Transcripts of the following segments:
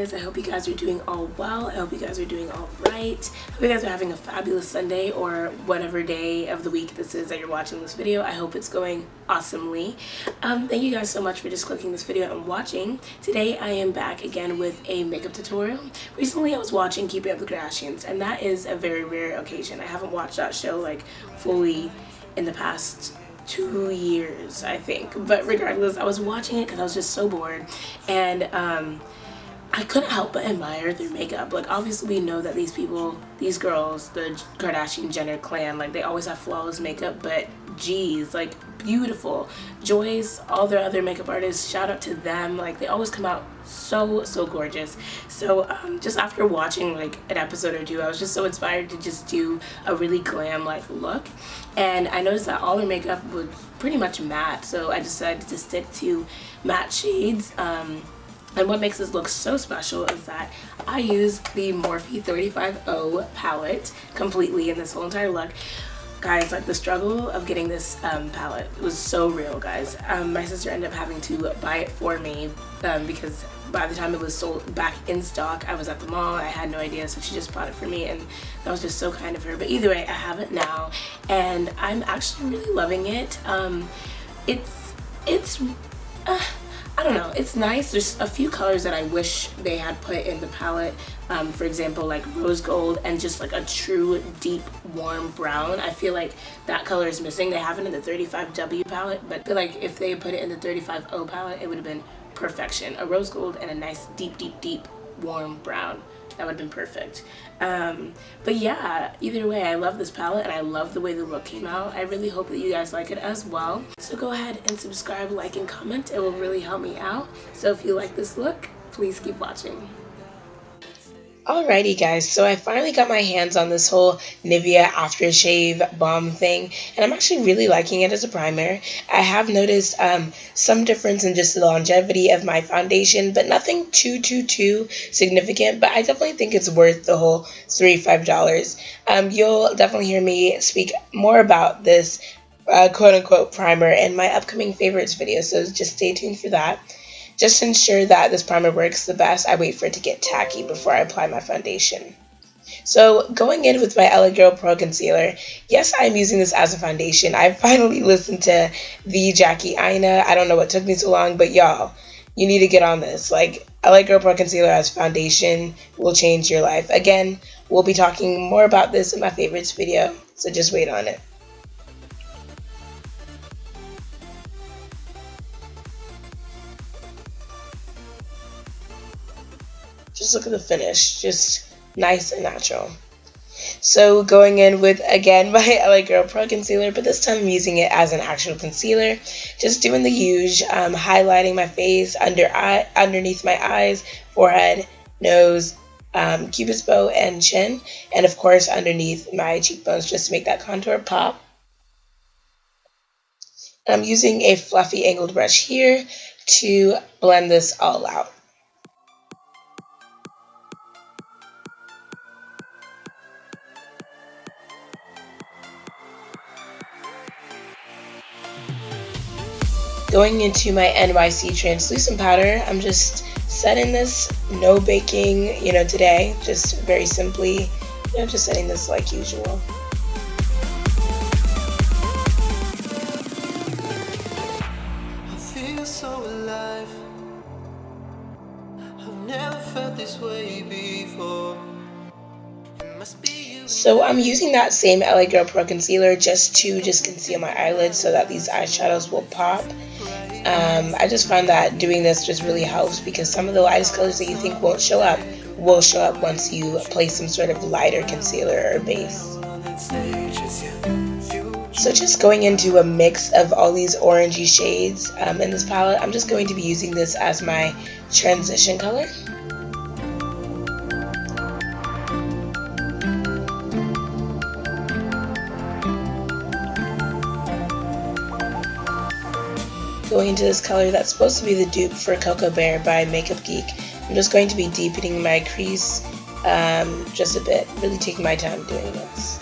Eyeliners. I hope you guys are doing all well. I hope you guys are doing all right. I hope you guys are having a fabulous Sunday or whatever day of the week this is that you're watching this video. I hope it's going awesomely. Thank you guys so much for just clicking this video and watching. Today I am back again with a makeup tutorial. Recently I was watching Keeping Up with the Kardashians, and that is a very rare occasion. I haven't watched that show like fully in the past 2 years, I think, but regardless, I was watching it because I was just so bored, and I couldn't help but admire their makeup. Like, obviously we know that these people, these girls, the Kardashian Jenner clan, like, they always have flawless makeup, but geez, like, beautiful. Joyce, all their other makeup artists, shout out to them. Like, they always come out so gorgeous. So just after watching like an episode or two, I was just so inspired to just do a really glam like look, and I noticed that all their makeup was pretty much matte, so I decided to stick to matte shades. And what makes this look so special is that I used the Morphe 35O palette completely in this whole entire look. Guys, like, the struggle of getting this palette was so real, guys. My sister ended up having to buy it for me because by the time it was sold back in stock, I was at the mall. I had no idea, so she just bought it for me, and that was just so kind of her. But either way, I have it now, and I'm actually really loving it. It's I don't know, it's nice. There's a few colors that I wish they had put in the palette. For example, like rose gold and just like a true deep warm brown. I feel like that color is missing. They have it in the 35W palette, but I feel like if they put it in the 35O palette, it would have been perfection. A rose gold and a nice deep warm brown. That would have been perfect. But yeah, either way, I love this palette and I love the way the look came out. I really hope that you guys like it as well. So go ahead and subscribe, like, and comment. It will really help me out. So if you like this look, please keep watching. Alrighty guys, so I finally got my hands on this whole Nivea aftershave balm thing, and I'm actually really liking it as a primer. I have noticed some difference in just the longevity of my foundation, but nothing too significant, but I definitely think it's worth the whole $35. You'll definitely hear me speak more about this quote-unquote primer in my upcoming favorites video, so just stay tuned for that. Just to ensure that this primer works the best, I wait for it to get tacky before I apply my foundation. So going in with my LA Girl Pro Concealer, yes, I'm using this as a foundation. I finally listened to the Jackie Aina. I don't know what took me so long, but y'all, you need to get on this. Like, LA Girl Pro Concealer as foundation will change your life. Again, we'll be talking more about this in my favorites video, so just wait on it. Just look at the finish, just nice and natural. So going in with, again, my LA Girl Pro Concealer, but this time I'm using it as an actual concealer. Just doing the usual, highlighting my face, underneath my eyes, forehead, nose, cupid's bow, and chin. And of course underneath my cheekbones, just to make that contour pop. And I'm using a fluffy angled brush here to blend this all out. Going into my NYC Translucent Powder, I'm just setting this, no baking, today, just very simply, just setting this like usual. I feel so alive. I've never felt this way before. It must be you. So I'm using that same LA Girl Pro Concealer just to conceal my eyelids so that these eyeshadows will pop. I just found that doing this just really helps because some of the lightest colors that you think won't show up will show up once you place some sort of lighter concealer or base. So just going into a mix of all these orangey shades in this palette, I'm just going to be using this as my transition color. Going into this color that's supposed to be the dupe for Coco Bear by Makeup Geek. I'm just going to be deepening my crease just a bit, really taking my time doing this.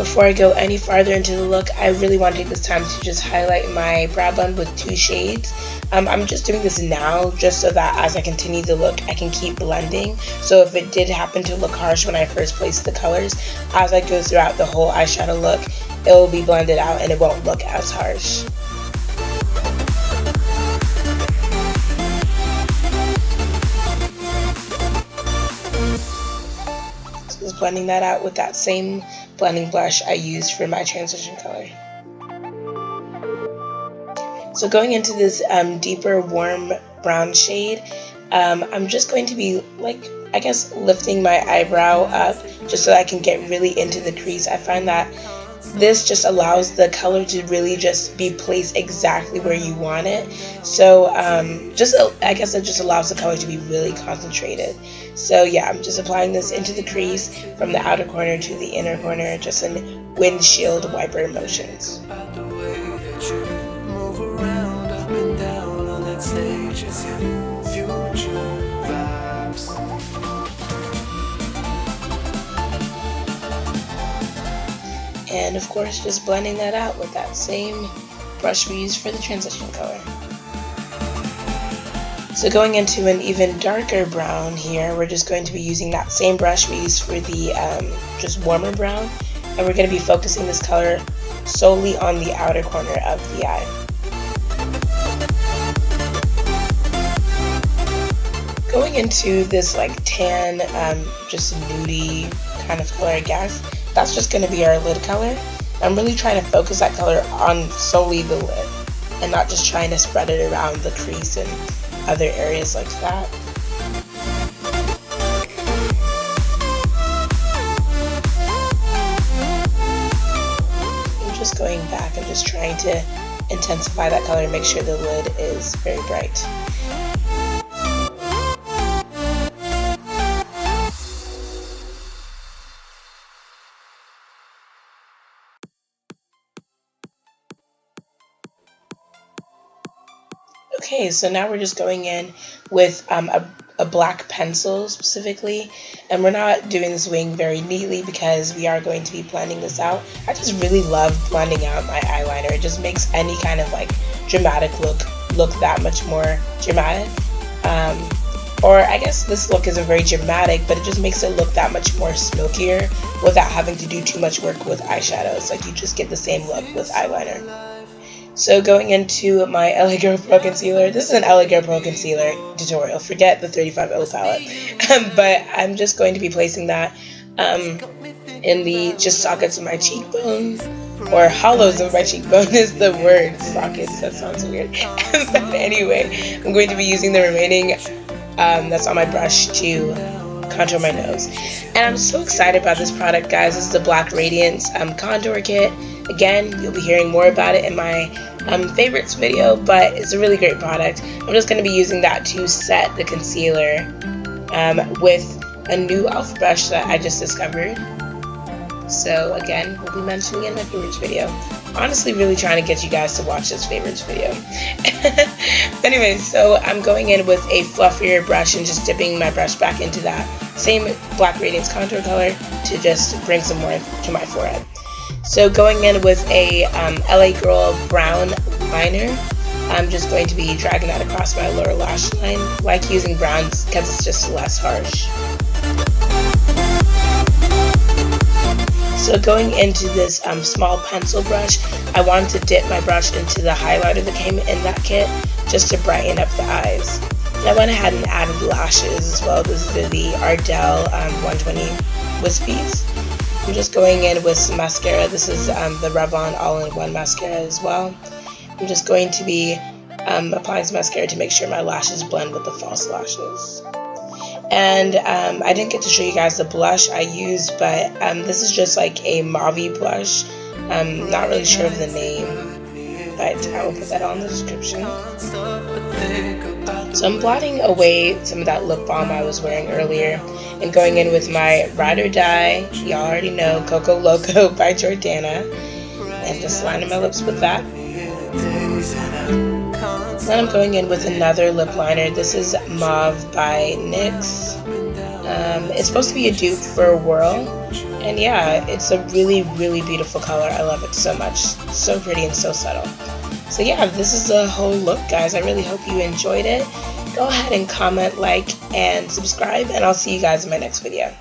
Before I go any farther into the look, I really want to take this time to just highlight my brow bone with 2 shades. I'm just doing this now just so that as I continue the look, I can keep blending. So if it did happen to look harsh when I first placed the colors, as I go throughout the whole eyeshadow look, it will be blended out and it won't look as harsh. So just blending that out with that same blending blush I used for my transition color. So going into this deeper warm brown shade, I'm just going to be I guess lifting my eyebrow up just so I can get really into the crease. I find that this just allows the color to really just be placed exactly where you want it. So I guess it just allows the color to be really concentrated. So yeah, I'm just applying this into the crease from the outer corner to the inner corner, just in windshield wiper motions. And of course, just blending that out with that same brush we used for the transition color. So going into an even darker brown here, we're just going to be using that same brush we used for the just warmer brown, and we're going to be focusing this color solely on the outer corner of the eye. Going into this tan, just nudie kind of color, I guess. That's just going to be our lid color. I'm really trying to focus that color on solely the lid and not just trying to spread it around the crease and other areas like that. I'm just going back and just trying to intensify that color and make sure the lid is very bright. Okay, so now we're just going in with a black pencil specifically, and we're not doing this wing very neatly because we are going to be blending this out. I just really love blending out my eyeliner. It just makes any kind of dramatic look that much more dramatic. Or I guess this look isn't very dramatic, but it just makes it look that much more smokier without having to do too much work with eyeshadows. You just get the same look with eyeliner. So going into my LA Girl Pro Concealer, this is an LA Girl Pro Concealer tutorial, forget the 35O palette, but I'm just going to be placing that in the just sockets of my cheekbone, or hollows of my cheekbone is the word, sockets, that sounds weird, but anyway, I'm going to be using the remaining that's on my brush to contour my nose. And I'm so excited about this product, guys. This is the Black Radiance contour kit. Again, you'll be hearing more about it in my favorites video, but it's a really great product. I'm just going to be using that to set the concealer with a new e.l.f. brush that I just discovered. So again, we'll be mentioning it in my favorites video. Honestly, really trying to get you guys to watch this favorites video. Anyway, so I'm going in with a fluffier brush and just dipping my brush back into that same Black Radiance contour color to just bring some more to my forehead. So going in with a LA Girl brown liner, I'm just going to be dragging that across my lower lash line. Like using browns because it's just less harsh. So going into this small pencil brush, I wanted to dip my brush into the highlighter that came in that kit just to brighten up the eyes. And I went ahead and added lashes as well. This is the Ardell 120 Wispies. I'm just going in with some mascara. This is the Revlon all-in-one mascara as well. I'm just going to be applying some mascara to make sure my lashes blend with the false lashes. And I didn't get to show you guys the blush I used, but this is just a mauve blush. I'm not really sure of the name, but I will put that on the description. So I'm blotting away some of that lip balm I was wearing earlier and going in with my Ride or Die, y'all already know, Coco Loco by Jordana, and just lining my lips with that. Then I'm going in with another lip liner. This is Mauve by NYX. It's supposed to be a dupe for Whirl, And yeah, it's a really, really beautiful color. I love it so much. So pretty and so subtle. So yeah, this is the whole look, guys. I really hope you enjoyed it. Go ahead and comment, like, and subscribe, and I'll see you guys in my next video.